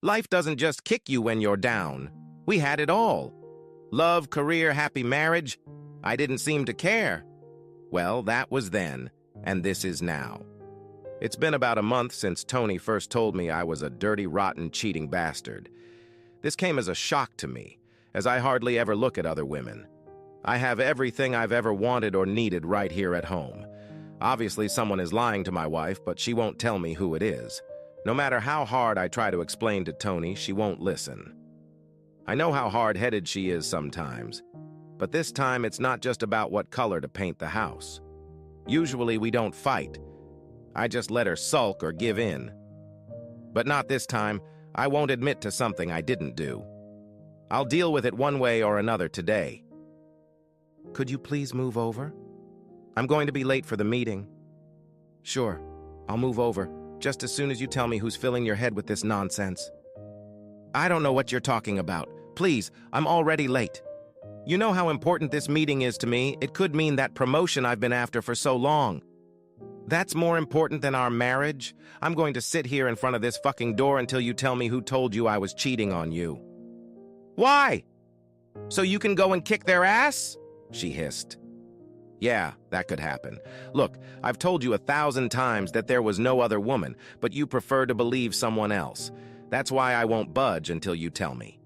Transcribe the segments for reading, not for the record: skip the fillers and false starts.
Life doesn't just kick you when you're down. We had it all. Love, career, happy marriage. I didn't seem to care. Well, that was then, and this is now. It's been about a month since Tony first told me I was a dirty, rotten, cheating bastard. This came as a shock to me, as I hardly ever look at other women. I have everything I've ever wanted or needed right here at home. Obviously, someone is lying to my wife, but she won't tell me who it is. No matter how hard I try to explain to Tony, she won't listen. I know how hard-headed she is sometimes, but this time it's not just about what color to paint the house. Usually we don't fight. I just let her sulk or give in. But not this time. I won't admit to something I didn't do. I'll deal with it one way or another today. Could you please move over? I'm going to be late for the meeting. Sure, I'll move over, just as soon as you tell me who's filling your head with this nonsense. I don't know what you're talking about. Please, I'm already late. You know how important this meeting is to me. It could mean that promotion I've been after for so long. That's more important than our marriage? I'm going to sit here in front of this fucking door until you tell me who told you I was cheating on you. Why? So you can go and kick their ass? She hissed. Yeah, that could happen. Look, I've told you 1,000 times that there was no other woman, but you prefer to believe someone else. That's why I won't budge until you tell me.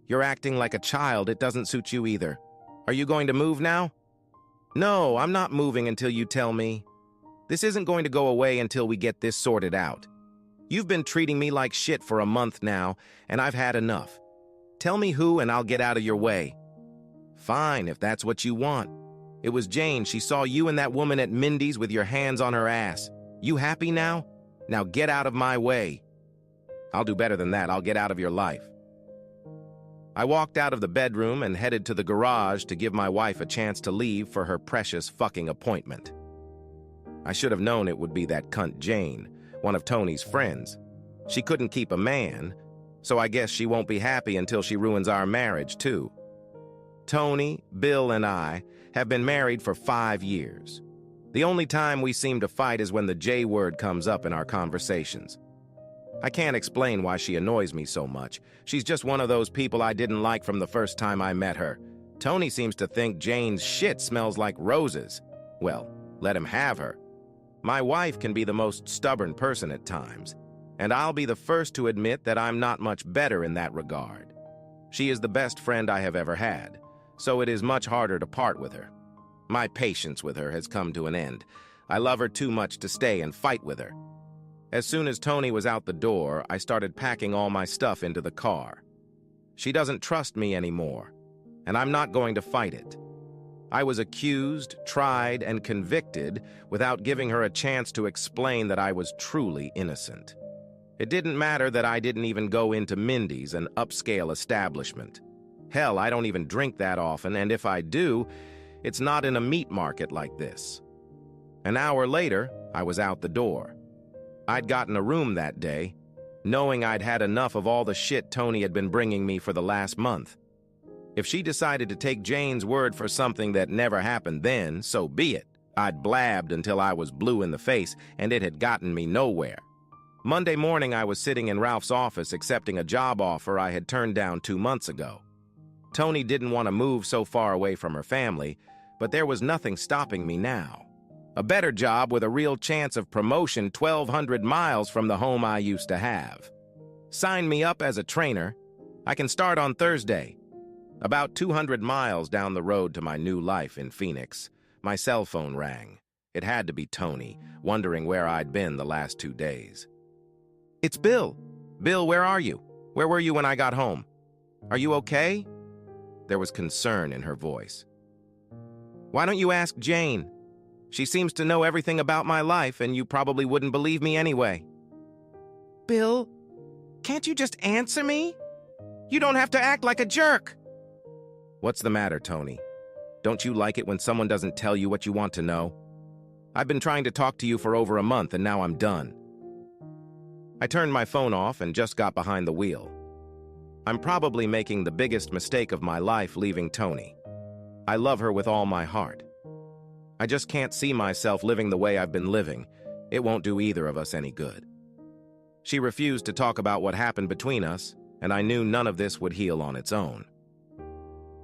You're acting like a child. It doesn't suit you either. Are you going to move now? No, I'm not moving until you tell me. This isn't going to go away until we get this sorted out. You've been treating me like shit for a month now, and I've had enough. Tell me who and I'll get out of your way. Fine, if that's what you want. It was Jane. She saw you and that woman at Mindy's with your hands on her ass. You happy now? Now get out of my way. I'll do better than that. I'll get out of your life. I walked out of the bedroom and headed to the garage to give my wife a chance to leave for her precious fucking appointment. I should have known it would be that cunt Jane, one of Tony's friends. She couldn't keep a man, so I guess she won't be happy until she ruins our marriage, too. Tony, Bill, and I have been married for 5 years. The only time we seem to fight is when the J word comes up in our conversations. I can't explain why she annoys me so much. She's just one of those people I didn't like from the first time I met her. Tony seems to think Jane's shit smells like roses. Well, let him have her. My wife can be the most stubborn person at times, and I'll be the first to admit that I'm not much better in that regard. She is the best friend I have ever had, so it is much harder to part with her. My patience with her has come to an end. I love her too much to stay and fight with her. As soon as Tony was out the door, I started packing all my stuff into the car. She doesn't trust me anymore, and I'm not going to fight it. I was accused, tried, and convicted without giving her a chance to explain that I was truly innocent. It didn't matter that I didn't even go into Mindy's, an upscale establishment. Hell, I don't even drink that often, and if I do, it's not in a meat market like this. An hour later, I was out the door. I'd gotten a room that day, knowing I'd had enough of all the shit Tony had been bringing me for the last month. If she decided to take Jane's word for something that never happened then, so be it. I'd blabbed until I was blue in the face, and it had gotten me nowhere. Monday morning, I was sitting in Ralph's office accepting a job offer I had turned down 2 months ago. Tony didn't want to move so far away from her family, but there was nothing stopping me now. A better job with a real chance of promotion 1,200 miles from the home I used to have. Sign me up as a trainer. I can start on Thursday. About 200 miles down the road to my new life in Phoenix, my cell phone rang. It had to be Tony, wondering where I'd been the last 2 days. It's Bill. Bill, where are you? Where were you when I got home? Are you okay? There was concern in her voice. Why don't you ask Jane? She seems to know everything about my life, and you probably wouldn't believe me anyway. Bill, can't you just answer me? You don't have to act like a jerk. What's the matter, Tony? Don't you like it when someone doesn't tell you what you want to know? I've been trying to talk to you for over a month, and now I'm done. I turned my phone off and just got behind the wheel. I'm probably making the biggest mistake of my life leaving Tony. I love her with all my heart. I just can't see myself living the way I've been living. It won't do either of us any good. She refused to talk about what happened between us, and I knew none of this would heal on its own.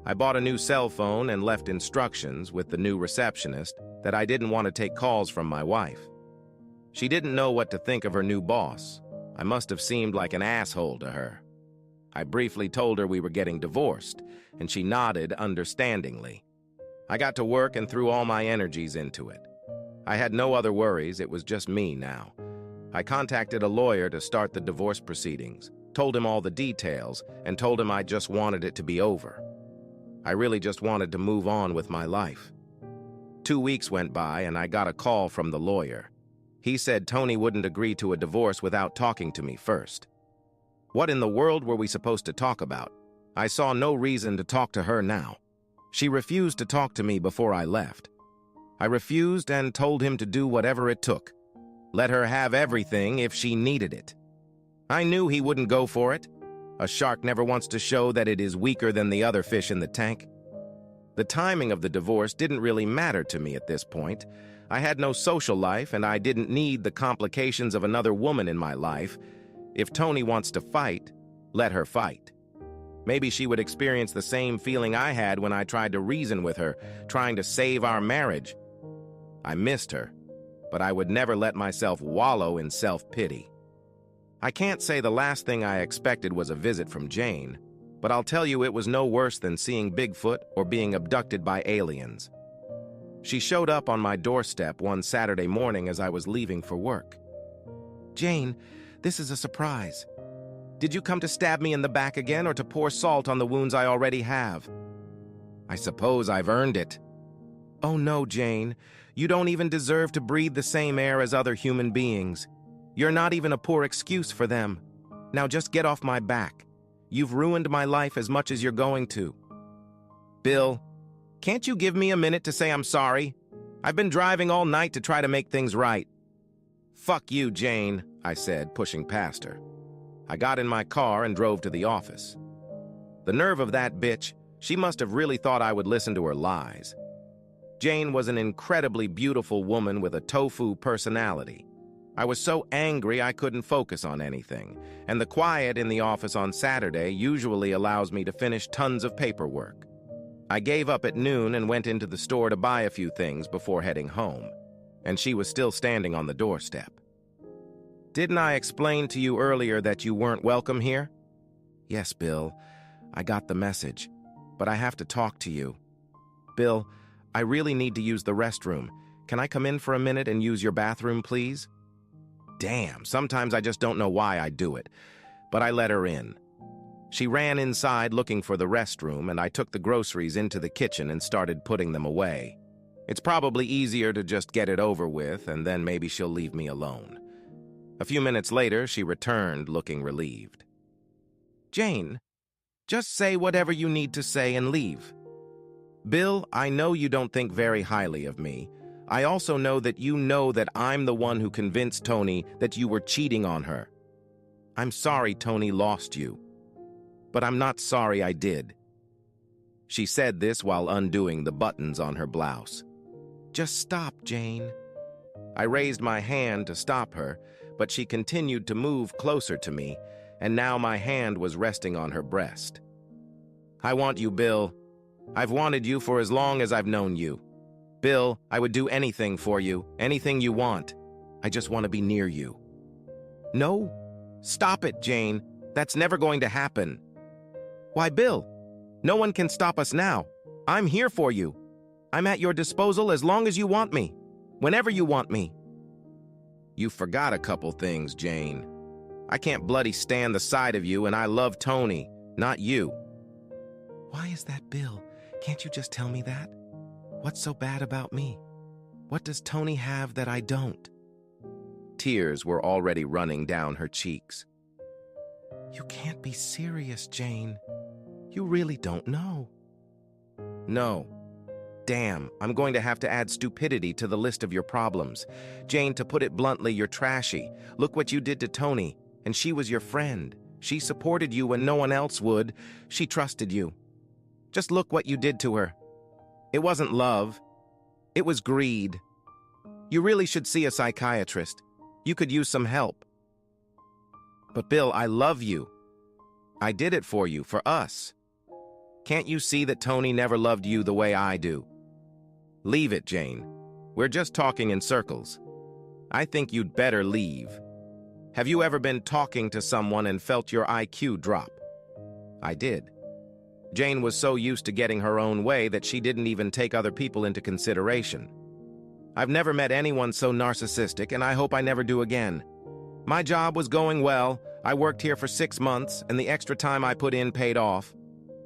I bought a new cell phone and left instructions with the new receptionist that I didn't want to take calls from my wife. She didn't know what to think of her new boss. I must have seemed like an asshole to her. I briefly told her we were getting divorced, and she nodded understandingly. I got to work and threw all my energies into it. I had no other worries, it was just me now. I contacted a lawyer to start the divorce proceedings, told him all the details, and told him I just wanted it to be over. I really just wanted to move on with my life. 2 weeks went by and I got a call from the lawyer. He said Tony wouldn't agree to a divorce without talking to me first. What in the world were we supposed to talk about? I saw no reason to talk to her now. She refused to talk to me before I left. I refused and told him to do whatever it took. Let her have everything if she needed it. I knew he wouldn't go for it. A shark never wants to show that it is weaker than the other fish in the tank. The timing of the divorce didn't really matter to me at this point. I had no social life and I didn't need the complications of another woman in my life. If Tony wants to fight, let her fight. Maybe she would experience the same feeling I had when I tried to reason with her, trying to save our marriage. I missed her, but I would never let myself wallow in self-pity. I can't say the last thing I expected was a visit from Jane, but I'll tell you it was no worse than seeing Bigfoot or being abducted by aliens. She showed up on my doorstep one Saturday morning as I was leaving for work. "Jane, this is a surprise. Did you come to stab me in the back again or to pour salt on the wounds I already have?" "I suppose I've earned it." "Oh no, Jane. You don't even deserve to breathe the same air as other human beings. You're not even a poor excuse for them. Now just get off my back. You've ruined my life as much as you're going to." "Bill, can't you give me a minute to say I'm sorry? I've been driving all night to try to make things right." "Fuck you, Jane," I said, pushing past her. I got in my car and drove to the office. The nerve of that bitch, she must have really thought I would listen to her lies. Jane was an incredibly beautiful woman with a tofu personality. I was so angry I couldn't focus on anything, and the quiet in the office on Saturday usually allows me to finish tons of paperwork. I gave up at noon and went into the store to buy a few things before heading home, and she was still standing on the doorstep. "Didn't I explain to you earlier that you weren't welcome here?" "Yes, Bill. I got the message, but I have to talk to you." "Bill, I really need to use the restroom. Can I come in for a minute and use your bathroom, please?" Damn, sometimes I just don't know why I do it, but I let her in. She ran inside looking for the restroom, and I took the groceries into the kitchen and started putting them away. It's probably easier to just get it over with, and then maybe she'll leave me alone. A few minutes later, she returned looking relieved. "Jane, just say whatever you need to say and leave." "Bill, I know you don't think very highly of me. I also know that I'm the one who convinced Tony that you were cheating on her. I'm sorry Tony lost you, but I'm not sorry I did." She said this while undoing the buttons on her blouse. "Just stop, Jane." I raised my hand to stop her, but she continued to move closer to me, and now my hand was resting on her breast. "I want you, Bill. I've wanted you for as long as I've known you. Bill, I would do anything for you, anything you want. I just want to be near you." "No, stop it, Jane. That's never going to happen." "Why, Bill, no one can stop us now. I'm here for you. I'm at your disposal as long as you want me, whenever you want me." "You forgot a couple things, Jane. I can't bloody stand the sight of you, and I love Tony, not you." "Why is that, Bill? Can't you just tell me that? What's so bad about me? What does Tony have that I don't?" Tears were already running down her cheeks. "You can't be serious, Jane. You really don't know." "No. Damn, I'm going to have to add stupidity to the list of your problems. Jane, to put it bluntly, you're trashy. Look what you did to Tony, and she was your friend. She supported you when no one else would. She trusted you. Just look what you did to her. It wasn't love. It was greed. You really should see a psychiatrist. You could use some help." But Bill, I love you. I did it for you, for us. Can't you see that Tony never loved you the way I do? Leave it, Jane. We're just talking in circles. I think you'd better leave. Have you ever been talking to someone and felt your IQ drop? I did. Jane was so used to getting her own way that she didn't even take other people into consideration. I've never met anyone so narcissistic, and I hope I never do again. My job was going well. I worked here for 6 months, and the extra time I put in paid off.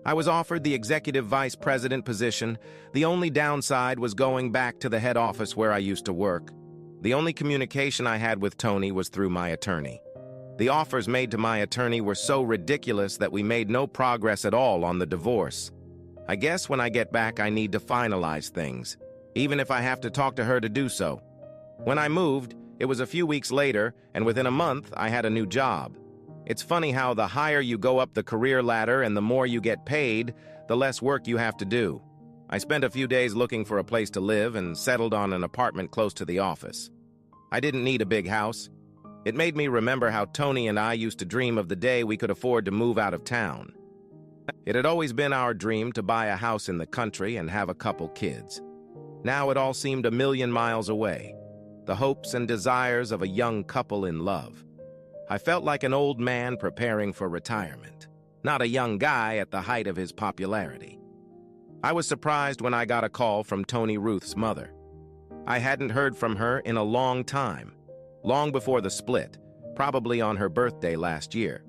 I was offered the executive vice president position. The only downside was going back to the head office where I used to work. The only communication I had with Tony was through my attorney. The offers made to my attorney were so ridiculous that we made no progress at all on the divorce. I guess when I get back, I need to finalize things, even if I have to talk to her to do so. When I moved, it was a few weeks later, and within a month, I had a new job. It's funny how the higher you go up the career ladder and the more you get paid, the less work you have to do. I spent a few days looking for a place to live and settled on an apartment close to the office. I didn't need a big house. It made me remember how Tony and I used to dream of the day we could afford to move out of town. It had always been our dream to buy a house in the country and have a couple kids. Now it all seemed a million miles away, the hopes and desires of a young couple in love. I felt like an old man preparing for retirement, not a young guy at the height of his popularity. I was surprised when I got a call from Tony Ruth's mother. I hadn't heard from her in a long time, long before the split, probably on her birthday last year.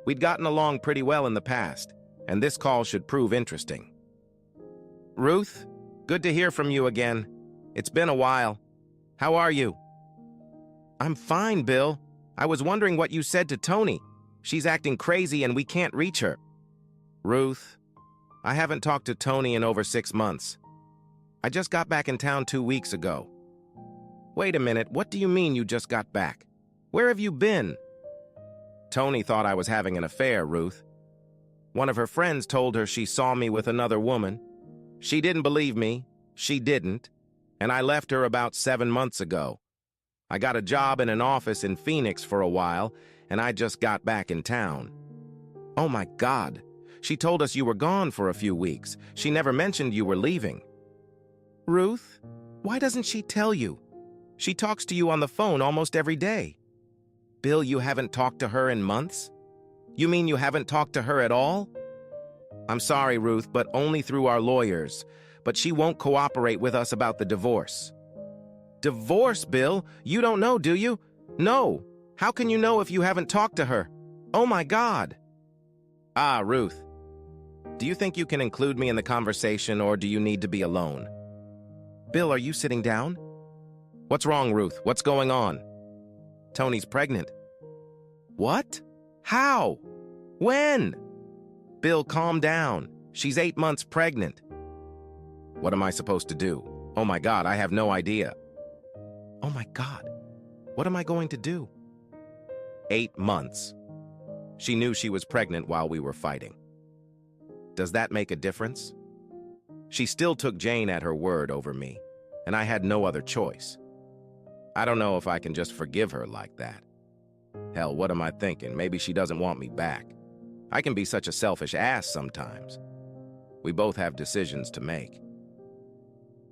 We'd gotten along pretty well in the past, and this call should prove interesting. Ruth, good to hear from you again. It's been a while. How are you? I'm fine, Bill. I was wondering what you said to Tony. She's acting crazy and we can't reach her. Ruth, I haven't talked to Tony in over 6 months. I just got back in town 2 weeks ago. Wait a minute, what do you mean you just got back? Where have you been? Tony thought I was having an affair, Ruth. One of her friends told her she saw me with another woman. She didn't believe me. She didn't. And I left her about 7 months ago. I got a job in an office in Phoenix for a while, and I just got back in town. Oh my God, she told us you were gone for a few weeks. She never mentioned you were leaving. Ruth, why doesn't she tell you? She talks to you on the phone almost every day. Bill, you haven't talked to her in months? You mean you haven't talked to her at all? I'm sorry, Ruth, but only through our lawyers. But she won't cooperate with us about the divorce. Divorce, Bill? You don't know, do you? No. How can you know if you haven't talked to her? Oh my God. Ah, Ruth. Do you think you can include me in the conversation, or do you need to be alone? Bill, are you sitting down? What's wrong, Ruth? What's going on? Tony's pregnant. What? How? When? Bill, calm down. She's 8 months pregnant. What am I supposed to do? Oh my God, I have no idea. Oh my God, what am I going to do? 8 months. She knew she was pregnant while we were fighting. Does that make a difference? She still took Jane at her word over me, and I had no other choice. I don't know if I can just forgive her like that. Hell, what am I thinking? Maybe she doesn't want me back. I can be such a selfish ass sometimes. We both have decisions to make.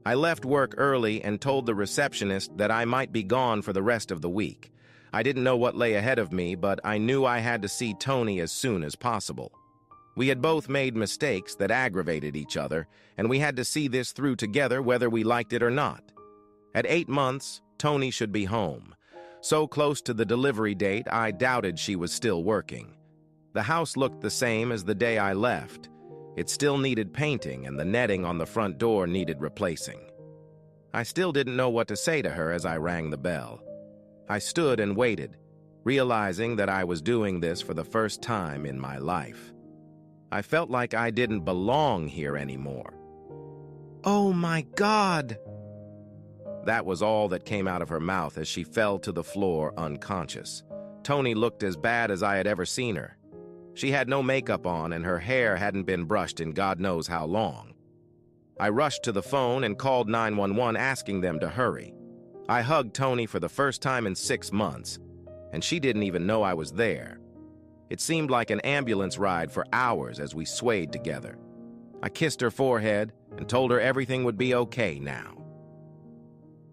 I left work early and told the receptionist that I might be gone for the rest of the week. I didn't know what lay ahead of me, but I knew I had to see Tony as soon as possible. We had both made mistakes that aggravated each other, and we had to see this through together whether we liked it or not. At 8 months, Tony should be home. So close to the delivery date, I doubted she was still working. The house looked the same as the day I left. It still needed painting, and the netting on the front door needed replacing. I still didn't know what to say to her as I rang the bell. I stood and waited, realizing that I was doing this for the first time in my life. I felt like I didn't belong here anymore. Oh my God! That was all that came out of her mouth as she fell to the floor unconscious. Tony looked as bad as I had ever seen her. She had no makeup on, and her hair hadn't been brushed in God knows how long. I rushed to the phone and called 911 asking them to hurry. I hugged Tony for the first time in 6 months, and she didn't even know I was there. It seemed like an ambulance ride for hours as we swayed together. I kissed her forehead and told her everything would be okay now.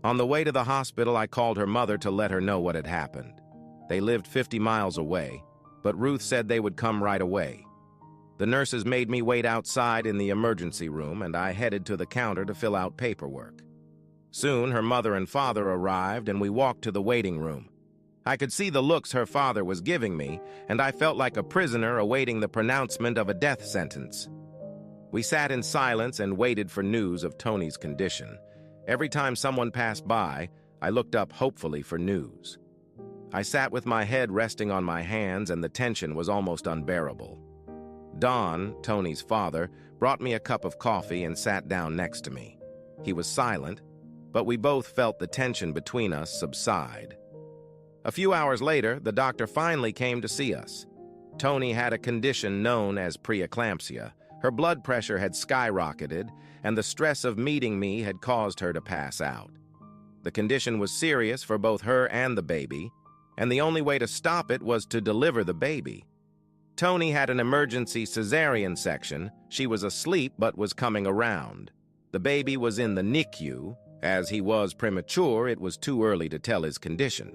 On the way to the hospital, I called her mother to let her know what had happened. They lived 50 miles away, but Ruth said they would come right away. The nurses made me wait outside in the emergency room, and I headed to the counter to fill out paperwork. Soon, her mother and father arrived, and we walked to the waiting room. I could see the looks her father was giving me, and I felt like a prisoner awaiting the pronouncement of a death sentence. We sat in silence and waited for news of Tony's condition. Every time someone passed by, I looked up hopefully for news. I sat with my head resting on my hands, and the tension was almost unbearable. Don, Tony's father, brought me a cup of coffee and sat down next to me. He was silent, but we both felt the tension between us subside. A few hours later, the doctor finally came to see us. Tony had a condition known as preeclampsia. Her blood pressure had skyrocketed, and the stress of meeting me had caused her to pass out. The condition was serious for both her and the baby, and the only way to stop it was to deliver the baby. Tony had an emergency cesarean section. She was asleep but was coming around. The baby was in the NICU. As he was premature, it was too early to tell his condition.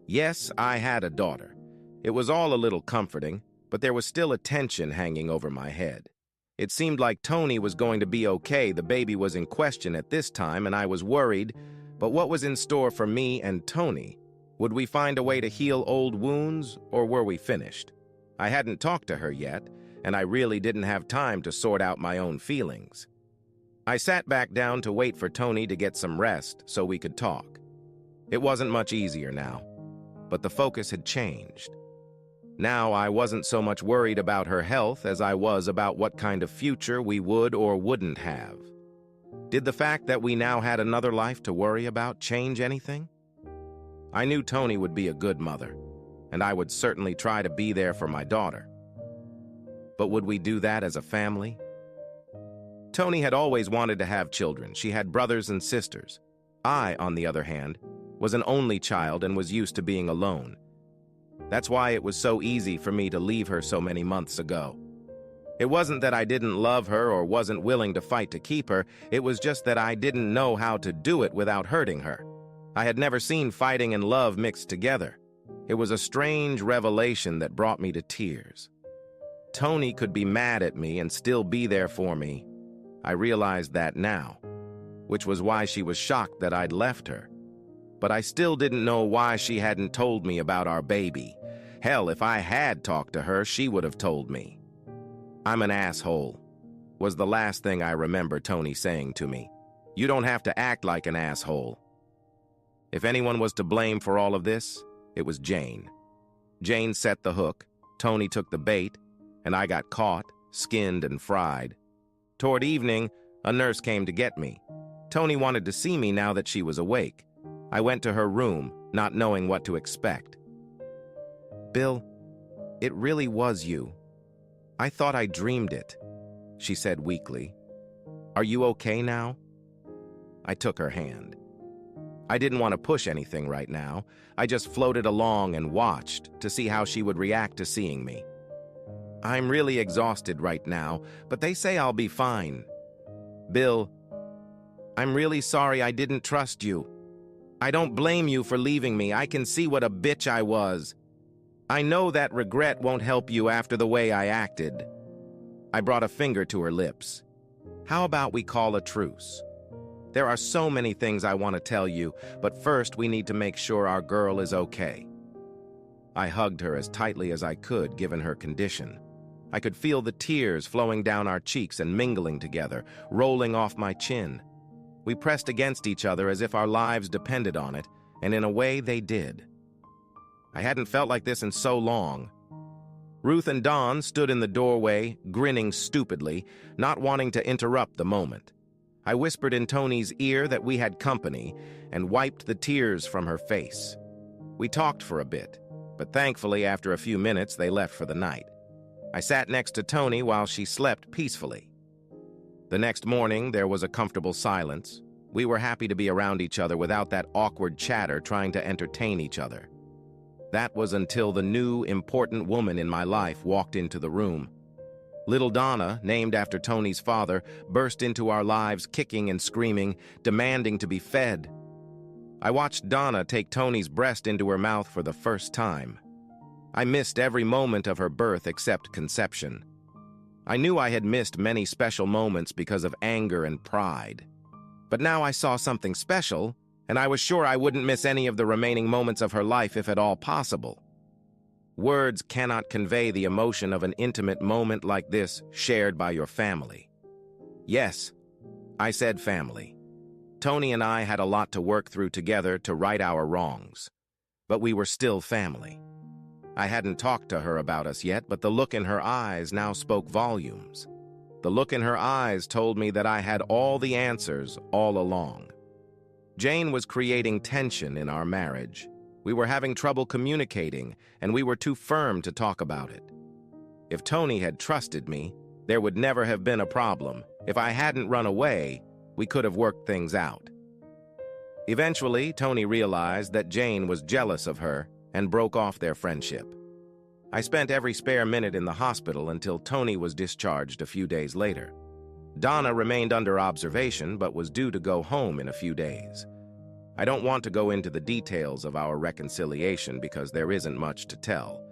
Yes, I had a daughter. It was all a little comforting, but there was still a tension hanging over my head. It seemed like Tony was going to be okay. The baby was in question at this time, and I was worried. But what was in store for me and Tony? Would we find a way to heal old wounds, or were we finished? I hadn't talked to her yet, and I really didn't have time to sort out my own feelings. I sat back down to wait for Tony to get some rest so we could talk. It wasn't much easier now, but the focus had changed. Now I wasn't so much worried about her health as I was about what kind of future we would or wouldn't have. Did the fact that we now had another life to worry about change anything? I knew Tony would be a good mother, and I would certainly try to be there for my daughter. But would we do that as a family? Tony had always wanted to have children. She had brothers and sisters. I, on the other hand, was an only child and was used to being alone. That's why it was so easy for me to leave her so many months ago. It wasn't that I didn't love her or wasn't willing to fight to keep her. It was just that I didn't know how to do it without hurting her. I had never seen fighting and love mixed together. It was a strange revelation that brought me to tears. Tony could be mad at me and still be there for me. I realized that now, which was why she was shocked that I'd left her. But I still didn't know why she hadn't told me about our baby. Hell, if I had talked to her, she would have told me. "I'm an asshole," was the last thing I remember Tony saying to me. "You don't have to act like an asshole." If anyone was to blame for all of this, it was Jane. Jane set the hook, Tony took the bait, and I got caught, skinned, and fried. Toward evening, a nurse came to get me. Tony wanted to see me now that she was awake. I went to her room, not knowing what to expect. "Bill, it really was you. I thought I dreamed it," she said weakly. "Are you okay now?" I took her hand. I didn't want to push anything right now. I just floated along and watched to see how she would react to seeing me. "I'm really exhausted right now, but they say I'll be fine. Bill, I'm really sorry I didn't trust you. I don't blame you for leaving me. I can see what a bitch I was. I know that regret won't help you after the way I acted." I brought a finger to her lips. "How about we call a truce? There are so many things I want to tell you, but first we need to make sure our girl is okay." I hugged her as tightly as I could, given her condition. I could feel the tears flowing down our cheeks and mingling together, rolling off my chin. We pressed against each other as if our lives depended on it, and in a way they did. I hadn't felt like this in so long. Ruth and Dawn stood in the doorway, grinning stupidly, not wanting to interrupt the moment. I whispered in Tony's ear that we had company and wiped the tears from her face. We talked for a bit, but thankfully after a few minutes they left for the night. I sat next to Tony while she slept peacefully. The next morning there was a comfortable silence. We were happy to be around each other without that awkward chatter trying to entertain each other. That was until the new, important woman in my life walked into the room. Little Donna, named after Tony's father, burst into our lives kicking and screaming, demanding to be fed. I watched Donna take Tony's breast into her mouth for the first time. I missed every moment of her birth except conception. I knew I had missed many special moments because of anger and pride. But now I saw something special, and I was sure I wouldn't miss any of the remaining moments of her life if at all possible. Words cannot convey the emotion of an intimate moment like this shared by your family. Yes, I said family. Tony and I had a lot to work through together to right our wrongs, but we were still family. I hadn't talked to her about us yet, but the look in her eyes now spoke volumes. The look in her eyes told me that I had all the answers all along. Jane was creating tension in our marriage. We were having trouble communicating, and we were too firm to talk about it. If Tony had trusted me, there would never have been a problem. If I hadn't run away, we could have worked things out. Eventually, Tony realized that Jane was jealous of her and broke off their friendship. I spent every spare minute in the hospital until Tony was discharged a few days later. Donna remained under observation but was due to go home in a few days. I don't want to go into the details of our reconciliation because there isn't much to tell.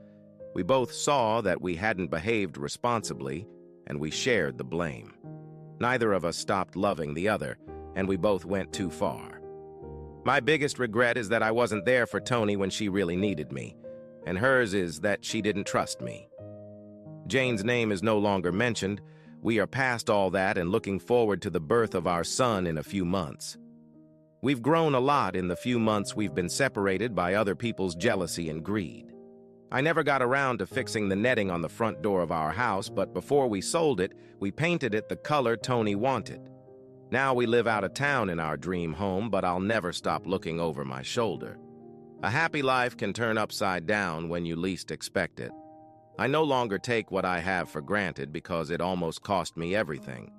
We both saw that we hadn't behaved responsibly, and we shared the blame. Neither of us stopped loving the other, and we both went too far. My biggest regret is that I wasn't there for Tony when she really needed me, and hers is that she didn't trust me. Jane's name is no longer mentioned. We are past all that and looking forward to the birth of our son in a few months. We've grown a lot in the few months we've been separated by other people's jealousy and greed. I never got around to fixing the netting on the front door of our house, but before we sold it, we painted it the color Tony wanted. Now we live out of town in our dream home, but I'll never stop looking over my shoulder. A happy life can turn upside down when you least expect it. I no longer take what I have for granted because it almost cost me everything.